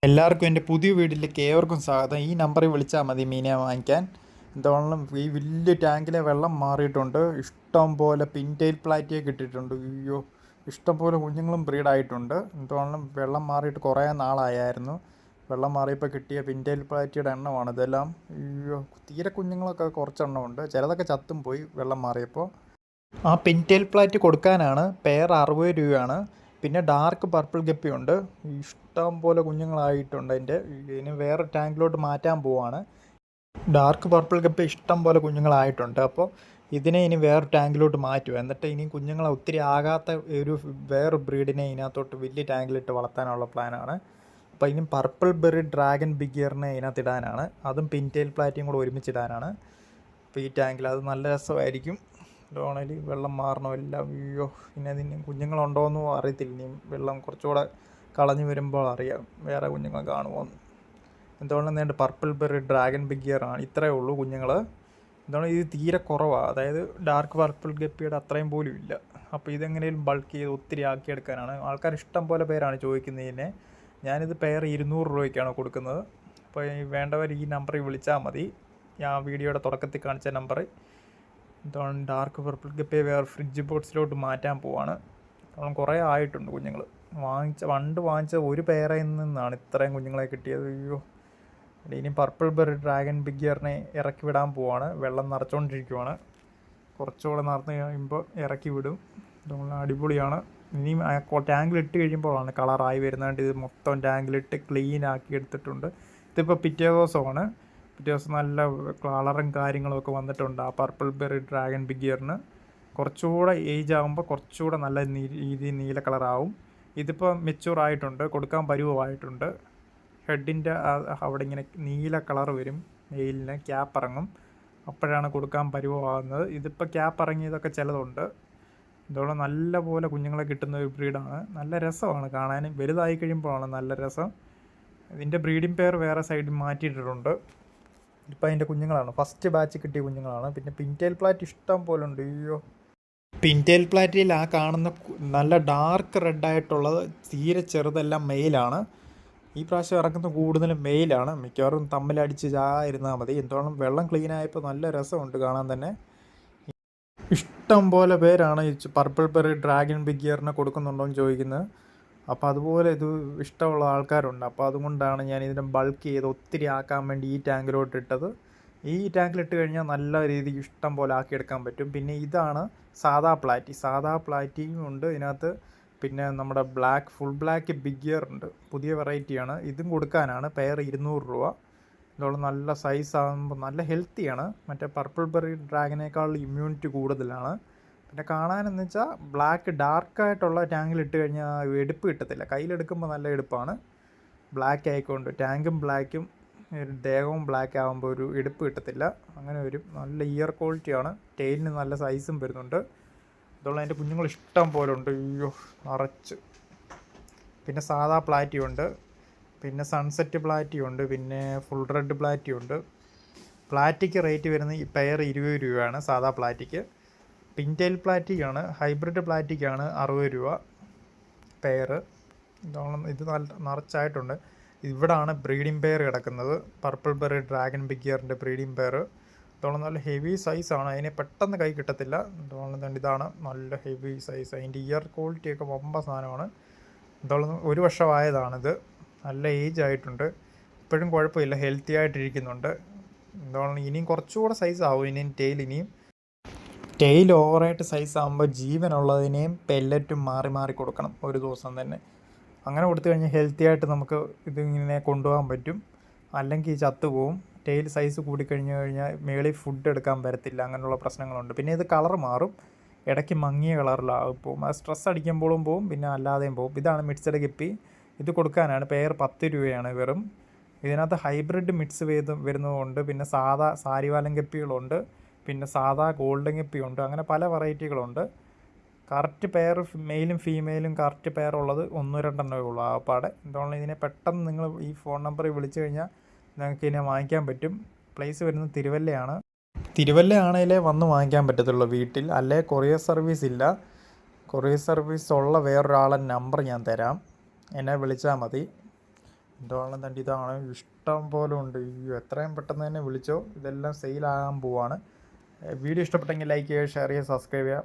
എല്ലാവർക്കും എൻ്റെ പുതിയ വീട്ടിലേക്ക് ഏവർക്കും സ്വാഗതം. ഈ നമ്പറിൽ വിളിച്ചാൽ മതി മീനെ വാങ്ങിക്കാൻ. എന്തുകൊണ്ടും ഈ വലിയ ടാങ്കിലെ വെള്ളം മാറിയിട്ടുണ്ട്. ഇഷ്ടം പോലെ പിൻറ്റെയിൽ പ്ലാറ്റിയെ കിട്ടിയിട്ടുണ്ട്. അയ്യോ, ഇഷ്ടം പോലെ കുഞ്ഞുങ്ങളും ബ്രീഡായിട്ടുണ്ട്. എന്തുകൊണ്ടും വെള്ളം മാറിയിട്ട് കുറേ നാളായിരുന്നു. വെള്ളം മാറിയപ്പോൾ കിട്ടിയ പിൻറ്റെയിൽ പ്ലാറ്റിയുടെ എണ്ണമാണ് ഇതെല്ലാം. അയ്യോ, തീരെ കുഞ്ഞുങ്ങളൊക്കെ കുറച്ചെണ്ണമുണ്ട്. ചിലതൊക്കെ ചത്തും പോയി വെള്ളം മാറിയപ്പോൾ. ആ പിൻറ്റെയിൽ പ്ലാറ്റ് കൊടുക്കാനാണ്. പെയർ 60 രൂപയാണ്. പിന്നെ ഡാർക്ക് പർപ്പിൾ ഗപ്പിയുണ്ട്. ഇഷ്ടം പോലെ കുഞ്ഞുങ്ങളായിട്ടുണ്ട്. ഇനി വേറെ ടാങ്കിലോട്ട് മാറ്റാൻ പോവാണ്. ഡാർക്ക് പർപ്പിൾ ഗപ്പി ഇഷ്ടം പോലെ കുഞ്ഞുങ്ങളായിട്ടുണ്ട്. അപ്പോൾ ഇതിനെ ഇനി വേറെ ടാങ്കിലോട്ട് മാറ്റുക. എന്നിട്ട് ഇനി കുഞ്ഞുങ്ങളെ ഒത്തിരി ആകാത്ത വേറെ ബ്രീഡിനെ ഇതിനകത്തോട്ട് വലിയ ടാങ്കിലിട്ട് വളർത്താനുള്ള പ്ലാനാണ്. അപ്പോൾ ഇനി പർപ്പിൾ ബെറി ഡ്രാഗൺ ബിഗിയറിനെ ഇതിനകത്ത് ഇടാനാണ്. അതും പിൻറ്റെയിൽ പ്ലാറ്റിയും കൂടെ ഒരുമിച്ചിടാനാണ്. അപ്പോൾ ഈ ടാങ്കിൽ അത് നല്ല രസമായിരിക്കും. ഡോണയിൽ വെള്ളം മാറണമില്ല. അയ്യോ, പിന്നെ അതിന് കുഞ്ഞുങ്ങളുണ്ടോയെന്നും അറിയത്തില്ല. ഇനിയും വെള്ളം കുറച്ചുകൂടെ കളഞ്ഞു വരുമ്പോൾ അറിയാം വേറെ കുഞ്ഞുങ്ങൾ കാണുമോയെന്ന്. എന്തുകൊണ്ട് നേണ്ട പർപ്പിൾ ബെറി ഡ്രാഗൺ ബിഗിയറാണ്. ഇത്രയേ ഉള്ളൂ കുഞ്ഞുങ്ങൾ. എന്താണ് ഇത് തീരെ കുറവാണ്. അതായത് ഡാർക്ക് പർപ്പിൾ ഗപ്പിയുടെ അത്രയും പോലും ഇല്ല. അപ്പോൾ ഇതെങ്ങനെയും ബൾക്ക് ചെയ്ത് ഒത്തിരി ആക്കിയെടുക്കാനാണ്. ആൾക്കാർ ഇഷ്ടം പോലെ പേരാണ് ചോദിക്കുന്നതിനെ. ഞാനിത് പെയർ 200 രൂപയ്ക്കാണ് കൊടുക്കുന്നത്. അപ്പോൾ വേണ്ടവർ ഈ നമ്പറിൽ വിളിച്ചാൽ മതി. ഞാൻ വീഡിയോയുടെ തുടക്കത്തിൽ കാണിച്ച നമ്പർ. എന്താണ് ഡാർക്ക് പർപ്പിൾ ഗപ്പിയെ വേറെ ഫ്രിഡ്ജ് ബോക്സിലോട്ട് മാറ്റാൻ പോവാണ്. കാരണം കുറേ ആയിട്ടുണ്ട് കുഞ്ഞുങ്ങൾ. വാങ്ങിച്ച ഒരു പെയറിൽ നിന്നാണ് ഇത്രയും കുഞ്ഞുങ്ങളെ കിട്ടിയത്. അയ്യോ, ഇനി പർപ്പിൾ ബെറി ഡ്രാഗൺ ബിഗിയറിനെ ഇറക്കി വിടാൻ പോവാണ്. വെള്ളം നിറച്ചുകൊണ്ടിരിക്കുവാണ്. കുറച്ചുകൂടെ നിറഞ്ഞ് കഴിയുമ്പോൾ ഇറക്കി വിടും. അതുകൊണ്ട് അടിപൊളിയാണ്. ഇനിയും ടാങ്കിലിട്ട് കഴിയുമ്പോഴാണ് കളറായി വരുന്നതുകൊണ്ട് ഇത് മൊത്തം ടാങ്കിലിട്ട് ക്ലീൻ ആക്കി എടുത്തിട്ടുണ്ട്. ഇതിപ്പോൾ പിറ്റേ ദിവസമാണ്. പിറ്റേ ദിവസം നല്ല കളറും കാര്യങ്ങളും ഒക്കെ വന്നിട്ടുണ്ട് ആ പർപ്പിൾ ബെറി ഡ്രാഗൺ ബിഗിയറിന്. കുറച്ചുകൂടെ ഏജ് ആകുമ്പോൾ കുറച്ചുകൂടെ നല്ല രീതിയിൽ നീല കളറാവും. ഇതിപ്പോൾ മെച്യൂർ ആയിട്ടുണ്ട്, കൊടുക്കാൻ പരുവമായിട്ടുണ്ട്. ഹെഡിൻ്റെ അവിടെ ഇങ്ങനെ നീല കളർ വരും. മെയിലിന് ക്യാപ്പ് ഇറങ്ങും. അപ്പോഴാണ് കൊടുക്കാൻ പരുവമാകുന്നത്. ഇതിപ്പോൾ ക്യാപ്പ് ഇറങ്ങിയതൊക്കെ ചിലതുണ്ട്. ഇതോടെ നല്ല പോലെ കുഞ്ഞുങ്ങളെ കിട്ടുന്ന ഒരു ബ്രീഡാണ്. നല്ല രസമാണ് കാണാൻ. വലുതായി കഴിയുമ്പോഴാണ് നല്ല രസം. ഇതിൻ്റെ ബ്രീഡിംഗ് പെയർ വേറെ സൈഡിൽ മാറ്റിയിട്ടിട്ടുണ്ട്. ഇപ്പം അതിൻ്റെ കുഞ്ഞുങ്ങളാണ്. ഫസ്റ്റ് ബാച്ച് കിട്ടിയ കുഞ്ഞുങ്ങളാണ്. പിന്നെ പിൻറ്റെയിൽ പ്ലാറ്റ് ഇഷ്ടം പോലെ ഉണ്ട്. അയ്യോ, പിൻറ്റെയിൽ പ്ലാറ്റിൽ ആ കാണുന്ന നല്ല ഡാർക്ക് റെഡായിട്ടുള്ളത് തീരെ ചെറുതെല്ലാം മെയിലാണ്. ഈ പ്രാവശ്യം ഇറക്കുന്ന കൂടുതലും മെയിലാണ്. മിക്കവാറും തമ്മിലടിച്ച് ഇരുന്നാൽ മതി. എന്തുകൊണ്ടും വെള്ളം ക്ലീൻ ആയപ്പോൾ നല്ല രസമുണ്ട് കാണാൻ തന്നെ. ഇഷ്ടം പോലെ പേരാണ് ഈ പർപ്പിൾ ബെറി ഡ്രാഗൺ ബിഗിയറിനെ കൊടുക്കുന്നുണ്ടോ എന്ന് ചോദിക്കുന്നത്. അപ്പോൾ അതുപോലെ ഇത് ഇഷ്ടമുള്ള ആൾക്കാരുണ്ട്. അപ്പോൾ അതുകൊണ്ടാണ് ഞാൻ ഇതിനെ ബൾക്ക് ചെയ്ത് ഒത്തിരി ആക്കാൻ വേണ്ടി ഈ ടാങ്കിലോട്ട് ഇട്ടത്. ഈ ടാങ്കിലിട്ട് കഴിഞ്ഞാൽ നല്ല രീതിക്ക് ഇഷ്ടം പോലെ ആക്കിയെടുക്കാൻ പറ്റും. പിന്നെ ഇതാണ് സാദാ പ്ലാറ്റി. സാദാ പ്ലാറ്റിയും ഉണ്ട് ഇതിനകത്ത്. പിന്നെ നമ്മുടെ ഫുൾ ബ്ലാക്ക് ബിഗിയർ ഉണ്ട്. പുതിയ വെറൈറ്റിയാണ്. ഇതും കൊടുക്കാനാണ്. പെയർ 200 രൂപ. ഇതോളം നല്ല സൈസ് ആകുമ്പോൾ നല്ല ഹെൽത്തിയാണ്. മറ്റേ പർപ്പിൾ ബെറി ഡ്രാഗനേക്കാൾ ഇമ്മ്യൂണിറ്റി കൂടുതലാണ്. പിന്നെ കാണാനെന്ന് വെച്ചാൽ ബ്ലാക്ക് ഡാർക്കായിട്ടുള്ള ടാങ്കിലിട്ട് കഴിഞ്ഞാൽ എടുപ്പ് കിട്ടത്തില്ല. കയ്യിലെടുക്കുമ്പോൾ നല്ല എടുപ്പാണ്. ബ്ലാക്ക് ആയിക്കൊണ്ട് ടാങ്കും ബ്ലാക്കും ദേഹവും ബ്ലാക്ക് ആകുമ്പോൾ ഒരു എടുപ്പ് കിട്ടത്തില്ല. അങ്ങനെ വരും. നല്ല ഇയർ ക്വാളിറ്റിയാണ്. ടെയിലിന് നല്ല സൈസും വരുന്നുണ്ട്. ഇതുള്ള അതിൻ്റെ കുഞ്ഞുങ്ങൾ ഇഷ്ടം പോലെ ഉണ്ട്. അയ്യോ, നിറച്ച്. പിന്നെ സാദാ പ്ലാറ്റിയുണ്ട്. പിന്നെ സൺസെറ്റ് പ്ലാറ്റിയുണ്ട്. പിന്നെ ഫുൾ റെഡ് പ്ലാറ്റിയുണ്ട്. പ്ലാറ്റിക്ക് റേറ്റ് വരുന്നത് ഈ പെയർ 20 രൂപയാണ് സാദാ പ്ലാറ്റിക്ക്. പിൻറ്റെയിൽ പ്ലാറ്റിക്കാണ്. ഹൈബ്രിഡ് പ്ലാറ്റിക്കാണ് 60 രൂപ പെയർ. ഇത് നല്ല നിറച്ചായിട്ടുണ്ട്. ഇവിടാണ് ബ്രീഡിംഗ് പെയർ കിടക്കുന്നത്. പർപ്പിൾ ബെറി ഡ്രാഗൺ ബിഗിയറിൻ്റെ ബ്രീഡിംഗ് പെയർ. ഇതോളം നല്ല ഹെവി സൈസാണ്. അതിനെ പെട്ടെന്ന് കൈ കിട്ടത്തില്ല. ഇതോളം ഇതാണ് നല്ല ഹെവി സൈസ്. അതിൻ്റെ ഇയർ ക്വാളിറ്റിയൊക്കെ വമ്പ സാധനമാണ്. ഇതോളം 1 വർഷമായതാണിത്. നല്ല ഏജ് ആയിട്ടുണ്ട്. ഇപ്പോഴും കുഴപ്പമില്ല, ഹെൽത്തി ആയിട്ടിരിക്കുന്നുണ്ട്. ഇതോളം ഇനിയും കുറച്ചുകൂടെ സൈസ് ആവും. ഇനിയും ടെയിൽ ഓവറായിട്ട് സൈസ് ആകുമ്പോൾ ജീവനുള്ളതിനെയും പെല്ലറ്റും മാറി മാറി കൊടുക്കണം ഒരു ദിവസം തന്നെ. അങ്ങനെ കൊടുത്തു കഴിഞ്ഞാൽ ഹെൽത്തി ആയിട്ട് നമുക്ക് ഇതിങ്ങനെ കൊണ്ടുപോകാൻ പറ്റും. അല്ലെങ്കിൽ ചത്തുപോകും. ടെയിൽ സൈസ് കൂടിക്കഴിഞ്ഞാൽ മേളിൽ ഫുഡ് എടുക്കാൻ വരത്തില്ല. അങ്ങനെയുള്ള പ്രശ്നങ്ങളുണ്ട്. പിന്നെ ഇത് കളർ മാറും. ഇടയ്ക്ക് മങ്ങിയ കളറിലാവും പോവും. അത് സ്ട്രെസ് അടിക്കുമ്പോഴും പോവും, പിന്നെ അല്ലാതെയും പോവും. ഇതാണ് മിക്സഡ് ഗപ്പി. ഇത് കൊടുക്കാനാണ്. പെയർ 10 രൂപയാണ് വെറും. ഇതിനകത്ത് ഹൈബ്രിഡ് മിക്സ് വരുന്നതുകൊണ്ട് പിന്നെ സാധാ സാരിവാലൻ ഗപ്പികളുണ്ട്. പിന്നെ സാധാ ഗോൾഡൻ ഗപ്പിയുണ്ട്. അങ്ങനെ പല വെറൈറ്റികളുണ്ട്. കറക്റ്റ് പെയർ മെയിലും ഫീമെയിലും കറക്റ്റ് പെയർ ഉള്ളത് 1-2 ഉള്ളൂ ആപ്പാടെ. എന്തുകൊണ്ട് ഇതിനെ പെട്ടെന്ന് നിങ്ങൾ ഈ ഫോൺ നമ്പറിൽ വിളിച്ചു കഴിഞ്ഞാൽ നിങ്ങൾക്ക് ഇതിനെ വാങ്ങിക്കാൻ പറ്റും. പ്ലേസ് വരുന്നത് തിരുവല്ലയാണ്. തിരുവല്ല ആണെങ്കിലേ വന്ന് വാങ്ങിക്കാൻ പറ്റത്തുള്ളൂ വീട്ടിൽ. അല്ലേ കൊറിയർ സർവീസ് ഇല്ല. കൊറിയർ സർവീസ് ഉള്ള വേറൊരാളെ നമ്പർ ഞാൻ തരാം. എന്നെ വിളിച്ചാൽ മതി. എന്തോളം തണ്ടി ഇതാണ് ഇഷ്ടം പോലെ ഉണ്ട്. എത്രയും പെട്ടെന്ന് തന്നെ വിളിച്ചോ, ഇതെല്ലാം സെയിലാകാൻ പോവാണ്. വീഡിയോ ഇഷ്ടപ്പെട്ടെങ്കിൽ ലൈക്ക് ചെയ്യുക, ഷെയർ ചെയ്യുക, സബ്സ്ക്രൈബ് ചെയ്യുക.